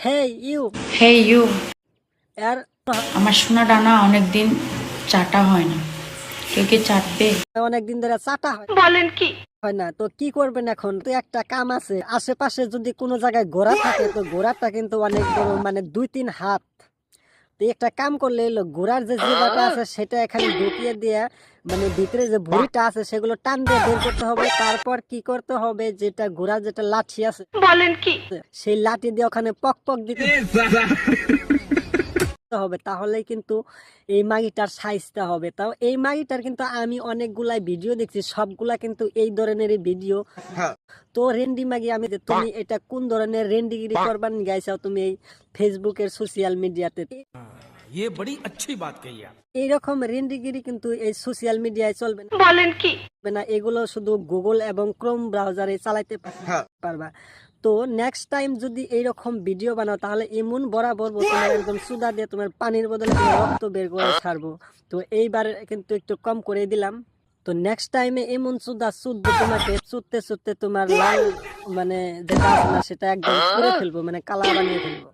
Hey you hey you, এর আমার সোনা ডানা অনেকদিন চাটা হয় না, কেউ কি চাটবে? অনেকদিন ধরে চাটা হয় বলেন কি? হয় না, তো কি করবেন এখন? তো একটা কাম আছে, আশেপাশে যদি কোনো জায়গায় ঘোড়া থাকে তো ঘোড়াটা কিন্তু অনেক বড়, মানে 2-3 হাত। তো একটা কাম করলে হলো, ঘোড়ার যে জিবাটা আছে সেটা এখানে ঢুকিয়ে দিয়ে, মানে ভিতরে যে ভুঁড়িটা আছে সেগুলো টান দিয়ে বের করতে হবে। তারপর কি করতে হবে, যেটা ঘোড়ার যেটা লাঠি আছে বলেন কি? সেই লাঠি দিয়ে ওখানে পক পক দিতে হবে, তাহলেই কিন্তু এই মাগিটার সাইজটা হবে। তাও এই মাগিটার কিন্তু আমি অনেকগুলাই ভিডিও দেখছি, সবগুলা কিন্তু এই ধরনেরই ভিডিও। তো রেন্ডি মাগি, আমি তুমি এটা কোন ধরনের রেন্ডিগিরি করবার গাইছাও তুমি এই ফেসবুকের সোশ্যাল মিডিয়াতে? ये बड़ी अच्छी बात कही आप। এইরকম রেন্ডিগিরি কিন্তু এই সোশ্যাল মিডিয়ায় চলবে না। বলেন কি? এগুলো শুধু গুগল এবং ক্রোম ব্রাউজারে চালাইতে পারবা। তো নেক্সট টাইম যদি এইরকম ভিডিও বানাও তাহলে এমন বরাবর তোমার একদম সুদা দিয়ে তোমার পানির বদলে তোমার রক্ত বের করে ছাড়বো। তো এইবার কিন্তু একটু কম করে দিলাম। তো নেক্সট টাইমে এমন সুদা শুদ্ধ তোমাকে চুদতে চুদতে তোমার লাল, মানে যেটা আছে না সেটা একদম করে ফেলবো, মানে কালা বানিয়ে ফেলবো।